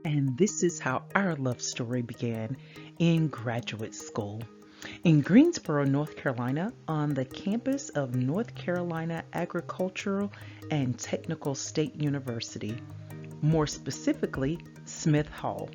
And this is how our love story began in graduate school. In Greensboro, North Carolina, on the campus of North Carolina Agricultural and Technical State University, more specifically, Smith Hall.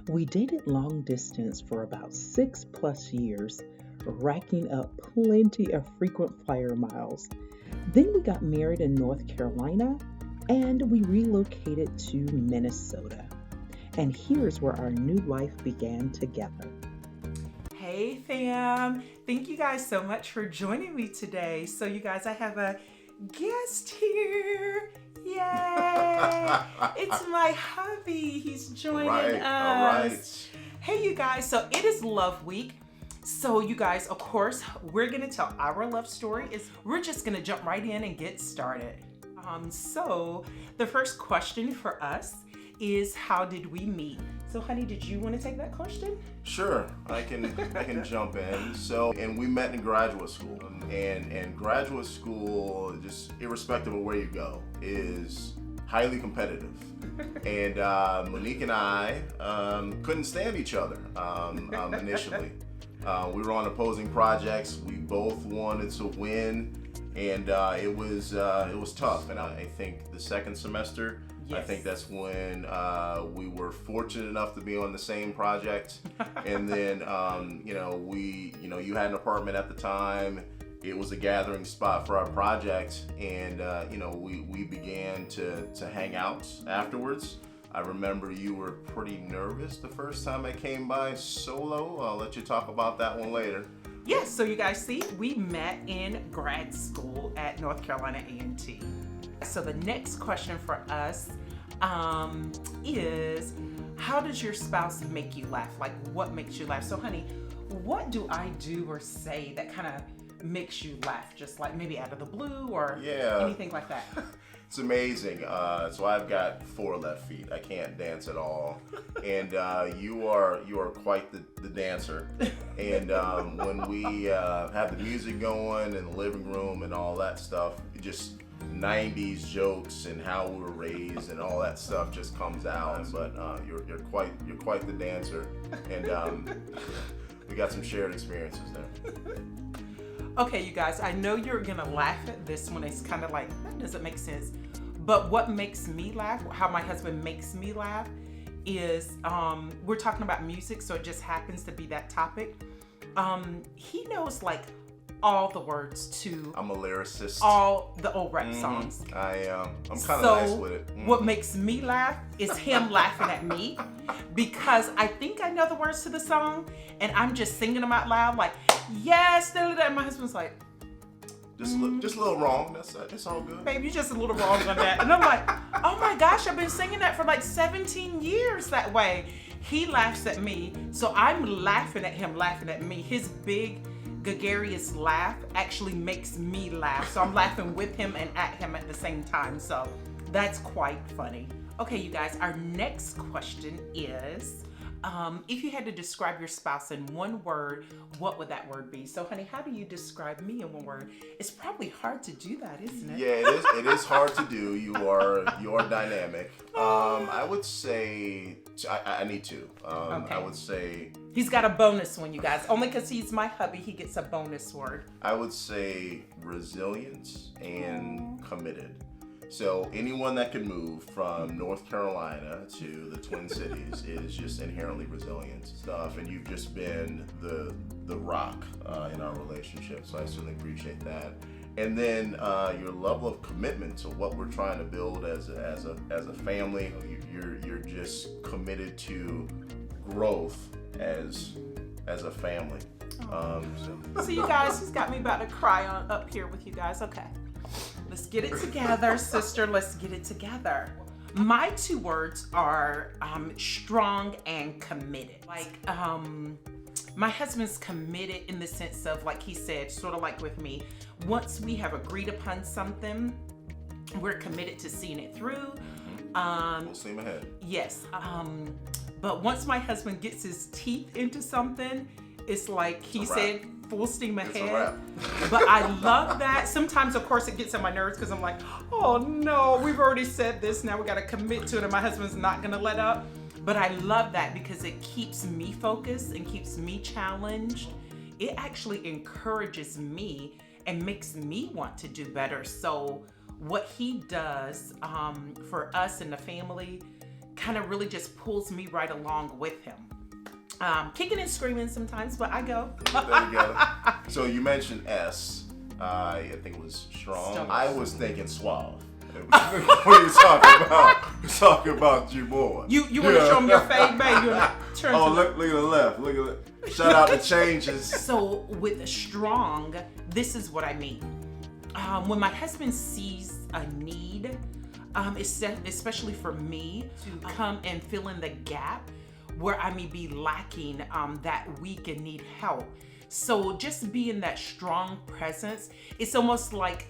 We dated long distance for about 6+ years, racking up plenty of frequent flyer miles. Then we got married in North Carolina and we relocated to Minnesota. And here's where our new life began together. Hey fam, thank you guys so much for joining me today. So you guys, I have a guest here. Yay! It's my hubby. He's joining us. All right. Hey you guys, so it is Love Week. So you guys, of course, we're gonna tell our love story. We're just gonna jump right in and get started. So the first question for us is, how did we meet? So honey, did you want to take that question? Sure, I can jump in. And we met in graduate school, and graduate school, just irrespective of where you go, is highly competitive. And Monique and I couldn't stand each other initially. We were on opposing projects. We both wanted to win, and it was tough. And I think the second semester, yes. I think that's when we were fortunate enough to be on the same project. And then you had an apartment at the time. It was a gathering spot for our project, and we began to hang out afterwards. I remember you were pretty nervous the first time I came by solo. I'll let you talk about that one later. Yes, so you guys see, we met in grad school at North Carolina A&T. So the next question for us is, how does your spouse make you laugh? Like, what makes you laugh? So honey, what do I do or say that kind of makes you laugh? Just like maybe out of the blue or anything like that? It's amazing. So I've got 4 left feet. I can't dance at all, and you are quite the dancer. And when we have the music going in the living room and all that stuff, just 90s jokes and how we were raised and all that stuff just comes out. But you're quite the dancer, and we got some shared experiences there. Okay, you guys, I know you're gonna laugh at this one. It's kind of like, that doesn't make sense. But what makes me laugh, how my husband makes me laugh, is we're talking about music, so it just happens to be that topic. He knows like all the words to. I'm a lyricist. All the old rap songs. I'm kind of nice with it. What makes me laugh is him laughing at me, because I think I know the words to the song, and I'm just singing them out loud, like, yes, and my husband's like, just a little wrong. That's all good. Babe, you're just a little wrong on that. And I'm like, oh my gosh, I've been singing that for like 17 years that way. He laughs at me, so I'm laughing at him, laughing at me. His big, gregarious laugh actually makes me laugh. So I'm laughing with him and at him at the same time. So that's quite funny. Okay, you guys, our next question is, if you had to describe your spouse in one word, what would that word be? So honey, how do you describe me in one word? It's probably hard to do that, isn't it? Yeah, it is hard to do. You are dynamic. I would say, I need to. Okay. I would say, he's got a bonus one, you guys. Only because he's my hubby, he gets a bonus word. I would say resilience and committed. So anyone that can move from North Carolina to the Twin Cities is just inherently resilient stuff, and you've just been the rock in our relationship. So I certainly appreciate that. And then your level of commitment to what we're trying to build as a family. You're just committed to growth as a family. So you guys, he's got me about to cry up here with you guys. Okay. Let's get it together, sister. Let's get it together. My 2 words are strong and committed. Like, my husband's committed in the sense of, like he said, sort of like with me, once we have agreed upon something, we're committed to seeing it through. Full steam ahead. Yes. But once my husband gets his teeth into something, it's like he said, full steam It's a ahead. wrap. But I love that. Sometimes, of course, it gets on my nerves because I'm like, oh no, we've already said this. Now we got to commit to it, and my husband's not going to let up. But I love that because it keeps me focused and keeps me challenged. It actually encourages me and makes me want to do better. So what he does for us and the family kind of really just pulls me right along with him. Kicking and screaming sometimes, but I go. There you go. So you mentioned S. I think it was strong. I was thinking suave. What are you talking about? You're talking about you boy. You want to show him your fade, babe? You want to turn to Look at the left. Look at it. Shout out the changes. So with strong, this is what I mean. When my husband sees a need, especially for me to come and fill in the gap where I may be lacking that week and need help. So just being that strong presence, it's almost like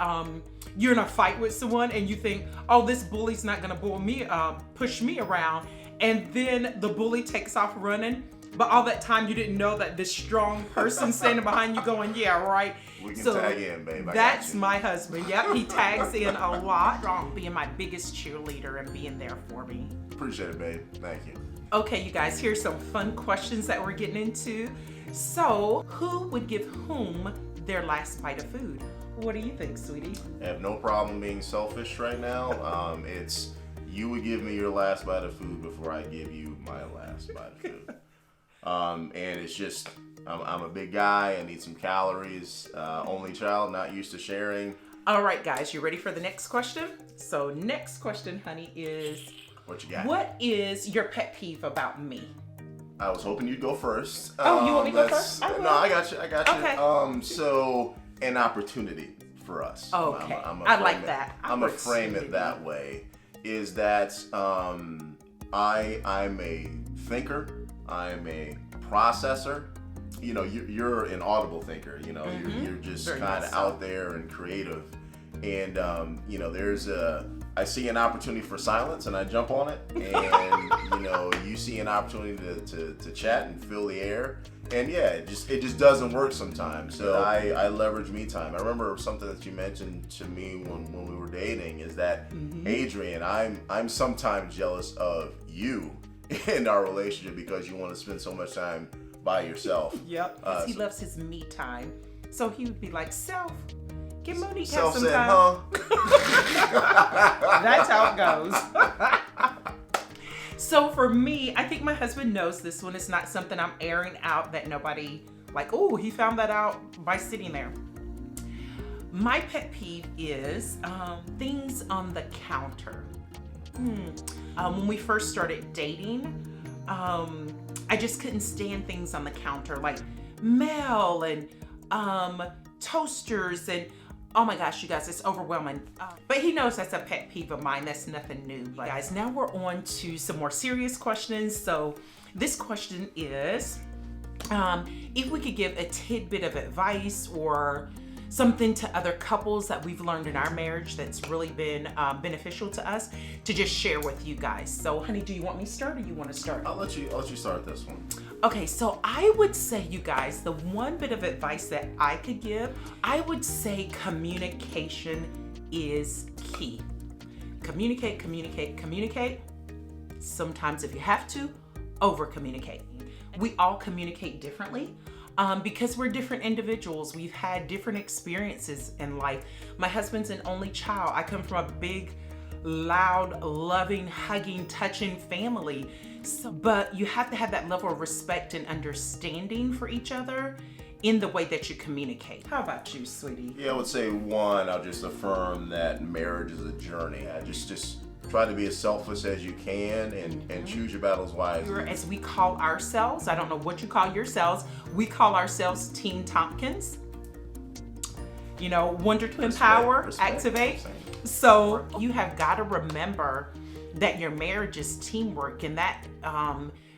you're in a fight with someone and you think, oh, this bully's not gonna push me around. And then the bully takes off running. But all that time you didn't know that this strong person standing behind you going, yeah, right. We can tag in, babe. That's my husband. Yep, he tags in a lot, being my biggest cheerleader and being there for me. Appreciate it, babe. Thank you. Okay, you guys, here's some fun questions that we're getting into. So, who would give whom their last bite of food? What do you think, sweetie? I have no problem being selfish right now. It's you would give me your last bite of food before I give you my last bite of food. And it's just, I'm a big guy. I need some calories. Only child, not used to sharing. All right, guys, you ready for the next question? So, next question, honey, is What you got? what is your pet peeve about me? I was hoping you'd go first. Oh, you want me to go first? I will. No, I got you. Okay. So an opportunity for us. Okay. I like that. I'm gonna frame it that way. Is that I'm a thinker. I'm a processor. You know, you're an audible thinker. You know, you're just kind of out there and creative. And you know, I see an opportunity for silence and I jump on it. And you know, you see an opportunity to chat and fill the air. And yeah, it just doesn't work sometimes. So I leverage me time. I remember something that you mentioned to me when we were dating is that Adrian, I'm sometimes jealous of you in our relationship because you want to spend so much time by yourself. Yep. He loves his me time. So he would be like, Self, get Monique Self some said, time. huh? That's how it goes. So for me, I think my husband knows this one. It's not something I'm airing out that nobody like, oh, he found that out by sitting there. My pet peeve is things on the counter. When we first started dating, I just couldn't stand things on the counter like mail and toasters and oh my gosh, you guys, it's overwhelming. But he knows that's a pet peeve of mine. That's nothing new. But guys, now we're on to some more serious questions. So this question is, if we could give a tidbit of advice or something to other couples that we've learned in our marriage that's really been beneficial to us to just share with you guys. So honey, do you want me to start or you want to start? I'll let you start this one. Okay, so I would say, you guys, the one bit of advice that I could give, I would say communication is key. Communicate. Sometimes if you have to, over communicate. We all communicate differently. Because we're different individuals. We've had different experiences in life. My husband's an only child. I come from a big, loud, loving, hugging, touching family. But you have to have that level of respect and understanding for each other in the way that you communicate. How about you, sweetie? Yeah, I would say one, I'll just affirm that marriage is a journey. Just try to be as selfless as you can and choose your battles wisely. As we call ourselves, I don't know what you call yourselves, we call ourselves Team Tompkins. You know, Wonder Twin Power, activate. So you have got to remember that your marriage is teamwork, and that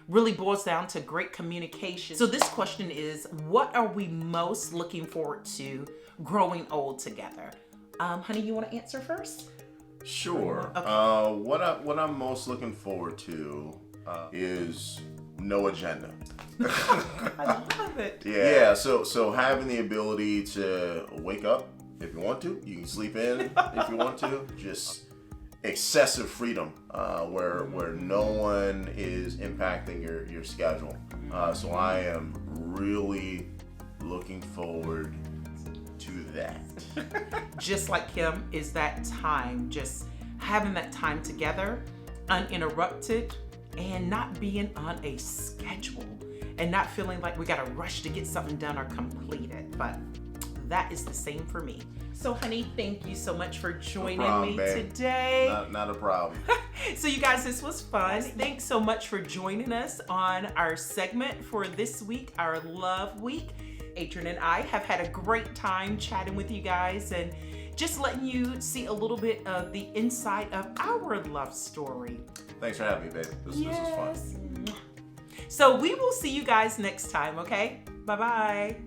really boils down to great communication. So this question is, what are we most looking forward to growing old together? Honey, you want to answer first? Sure. Okay. What I'm most looking forward to is no agenda. I love it. Yeah, so having the ability to wake up if you want to, you can sleep in if you want to, just excessive freedom where no one is impacting your schedule. So I am really looking forward to that. Just like him, is that time, just having that time together, uninterrupted, and not being on a schedule, and not feeling like we gotta rush to get something done or complete it. But that is the same for me. So honey, thank you so much for joining me today. Not a problem. So you guys, this was fun. Thanks so much for joining us on our segment for this week, our Love Week. Adrian and I have had a great time chatting with you guys and just letting you see a little bit of the inside of our love story. Thanks for having me, babe. This was fun. So we will see you guys next time, okay? Bye-bye.